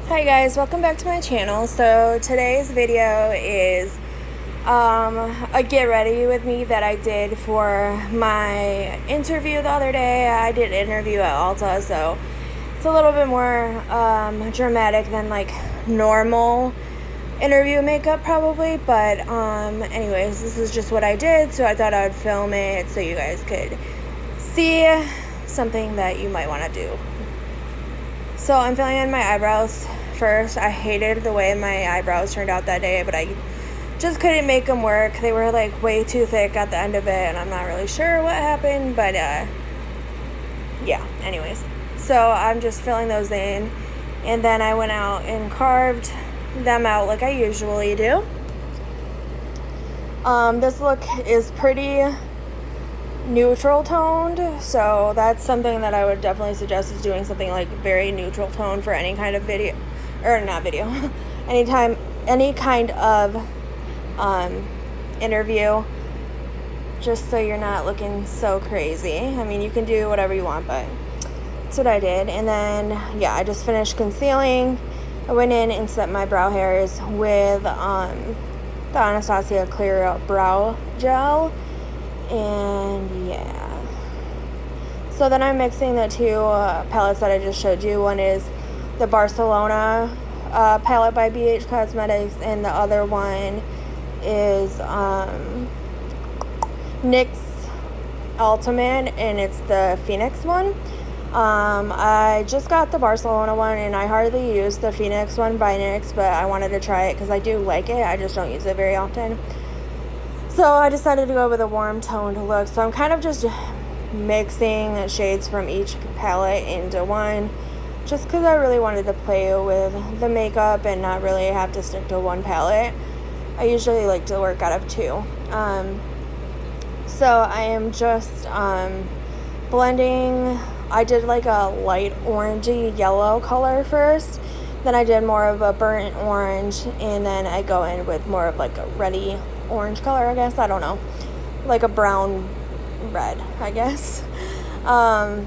Hi guys, welcome back to my channel. So today's video is a get ready with me that I did for my interview the other day. I did an interview at Ulta, so it's a little bit more dramatic than like normal interview makeup probably, but anyways, this is just what I did, so I thought I would film it so you guys could see something that you might want to do. So I'm filling in my eyebrows first. I hated the way my eyebrows turned out that day, but I just couldn't make them work. They were like way too thick at the end of it, and I'm not really sure what happened, but yeah, anyways. So I'm just filling those in, and then I went out and carved them out like I usually do. This look is pretty neutral toned, so that's something that I would definitely suggest, is doing something like very neutral tone for any kind of video, or not video, any kind of interview, just so you're not looking so crazy. I mean, you can do whatever you want, but that's what I did. And then yeah, I just finished concealing. I went in and set my brow hairs with the Anastasia Clear Brow Gel. And yeah, so then I'm mixing the two palettes that I just showed you. One is the Barcelona palette by BH Cosmetics, and the other one is NYX Ultimate, and it's the Phoenix one. I just got the Barcelona one, and I hardly use the Phoenix one by NYX, but I wanted to try it because I do like it. I just don't use it very often. So I decided to go with a warm toned look. So I'm kind of just mixing shades from each palette into one, just because I really wanted to play with the makeup and not really have to stick to one palette. I usually like to work out of two. So I am just blending. I did like a light orangey yellow color first, then I did more of a burnt orange, and then I go in with more of like a reddy orange color, I guess. I don't know, like a brown red, I guess. And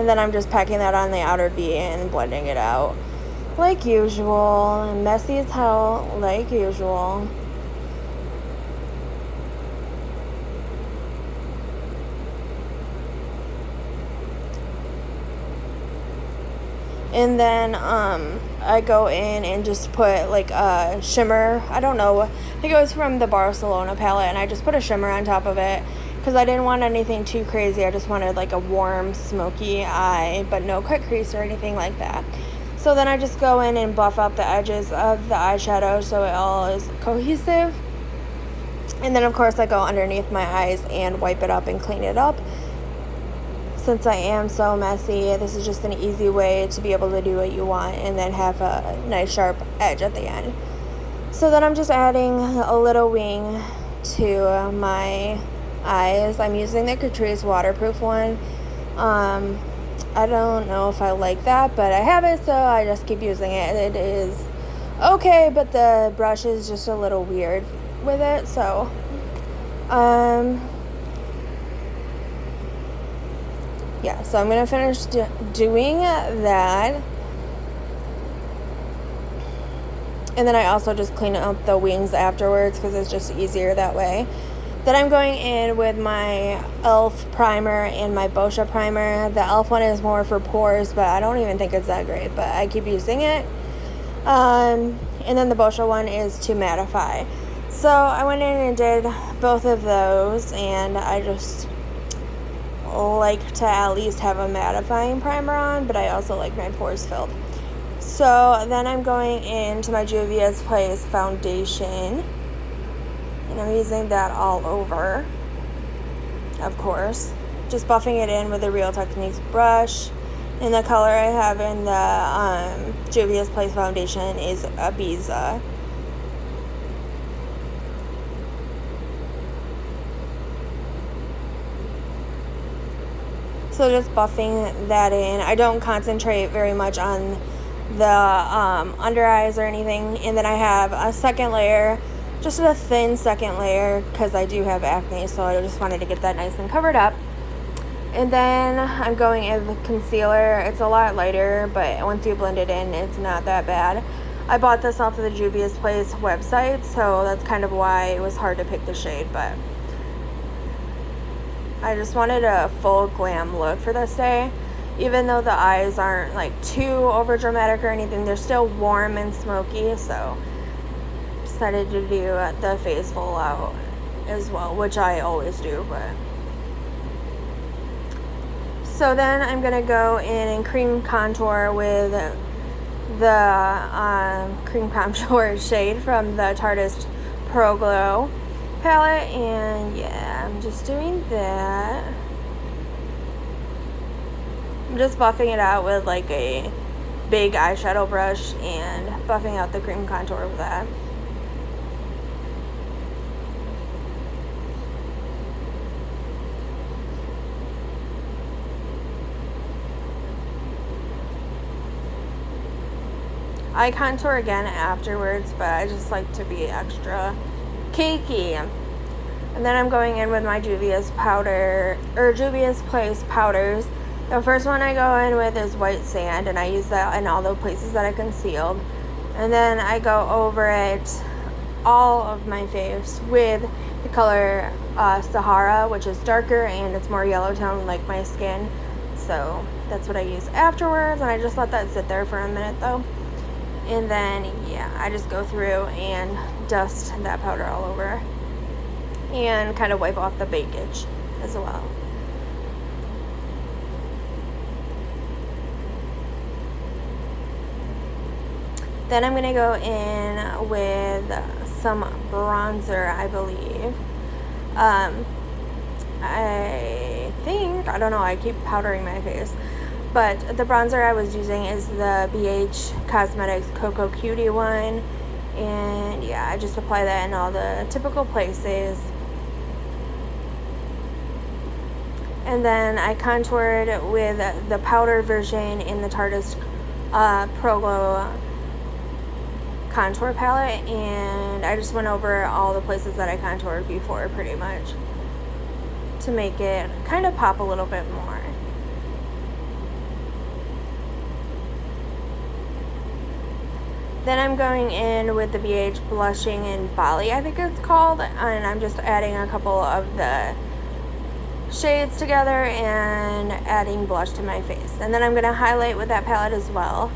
then I'm just packing that on the outer V and blending it out like usual, and messy as hell like usual. And then I go in and just put like a shimmer. I don't know, I think it was from the Barcelona palette, and I just put a shimmer on top of it because I didn't want anything too crazy. I just wanted like a warm smoky eye, but no cut crease or anything like that. So then I just go in and buff up the edges of the eyeshadow so it all is cohesive. And then of course I go underneath my eyes and wipe it up and clean it up. Since I am so messy, this is just an easy way to be able to do what you want and then have a nice sharp edge at the end. So then I'm just adding a little wing to my eyes. I'm using the Catrice waterproof one. I don't know if I like that, but I have it, so I just keep using it. It is okay, but the brush is just a little weird with it, so yeah, so I'm gonna finish doing that, and then I also just clean up the wings afterwards because it's just easier that way. Then I'm going in with my e.l.f. primer and my Boscia primer. The e.l.f. one is more for pores, but I don't even think it's that great, but I keep using it. And then the Boscia one is to mattify. So I went in and did both of those, and I just like to at least have a mattifying primer on, but I also like my pores filled. So then I'm going into my Juvia's Place foundation, and I'm using that all over, of course, just buffing it in with the Real Techniques brush. And the color I have in the Juvia's Place foundation is Ibiza. So just buffing that in. I don't concentrate very much on the under eyes or anything. And then I have a second layer, just a thin second layer, because I do have acne, so I just wanted to get that nice and covered up. And then I'm going in with concealer. It's a lot lighter, but once you blend it in, it's not that bad. I bought this off of the Juvia's Place website, so that's kind of why it was hard to pick the shade, but I just wanted a full glam look for this day. Even though the eyes aren't like too over dramatic or anything, they're still warm and smoky, so decided to do the face full out as well, which I always do, but so then I'm gonna go in and cream contour with the cream contour shade from the Tarteist Pro Glow palette, and yeah, I'm just doing that. I'm just buffing it out with like a big eyeshadow brush and buffing out the cream contour with that. I contour again afterwards, but I just like to be extra cakey. And then I'm going in with my Juvia's Place powders. The first one I go in with is White Sand, and I use that in all the places that I concealed. And then I go over it all of my face with the color Sahara, which is darker and it's more yellow tone like my skin. So that's what I use afterwards, and I just let that sit there for a minute though. And then, yeah, I just go through and dust that powder all over and kind of wipe off the bakage as well. Then I'm going to go in with some bronzer, I believe. I don't know, I keep powdering my face. But the bronzer I was using is the BH Cosmetics Cocoa Cutie one. And yeah, I just apply that in all the typical places. And then I contoured with the powder version in the Tarteist Pro Glow contour palette. And I just went over all the places that I contoured before pretty much to make it kind of pop a little bit more. Then I'm going in with the BH Blushing in Bali, I think it's called, and I'm just adding a couple of the shades together and adding blush to my face. And then I'm going to highlight with that palette as well.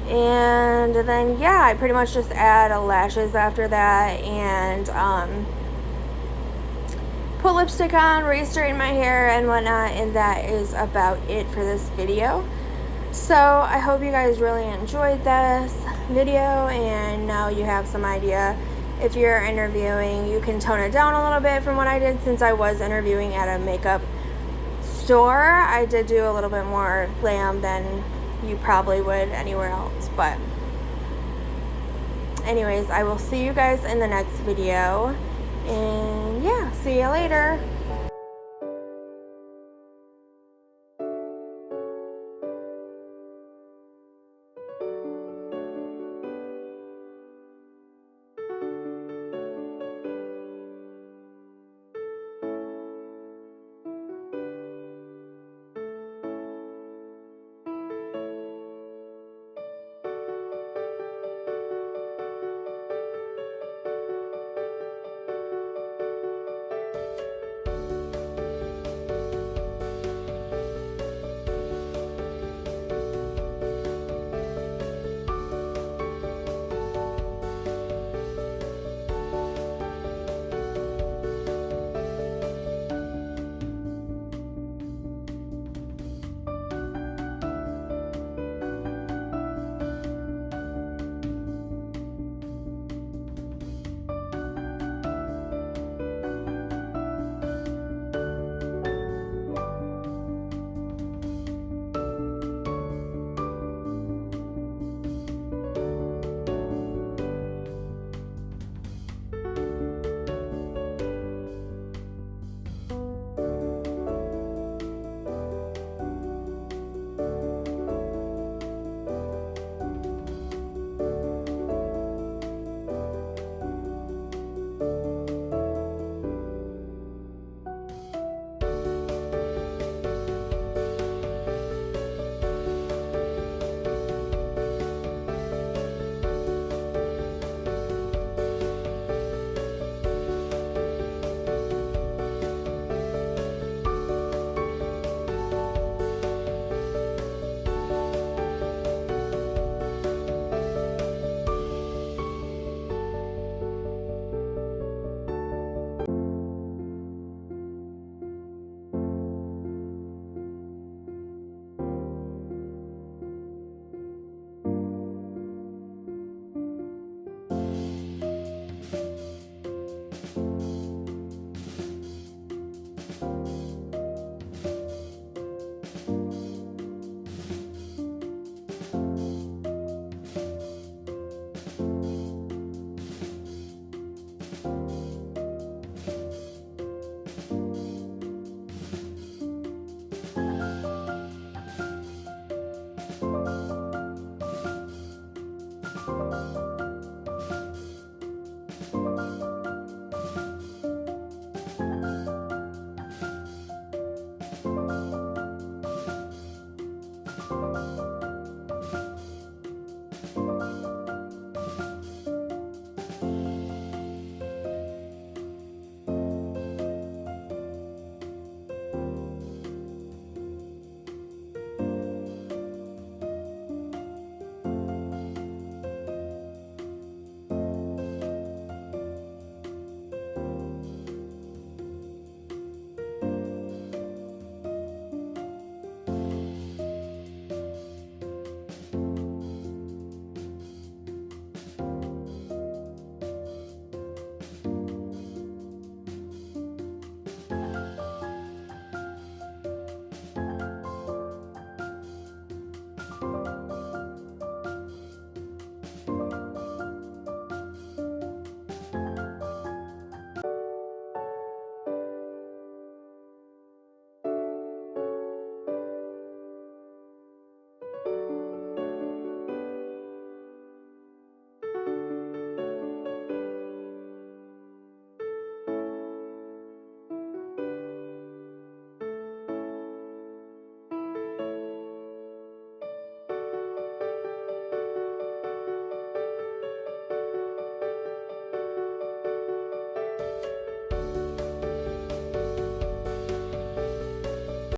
And then, yeah, I pretty much just add lashes after that and put lipstick on, re-straighten my hair and whatnot, and that is about it for this video. So I hope you guys really enjoyed this video, and now you have some idea. If you're interviewing, you can tone it down a little bit from what I did, since I was interviewing at a makeup store. I did do a little bit more glam than you probably would anywhere else, but anyways, I will see you guys in the next video, and yeah, see you later.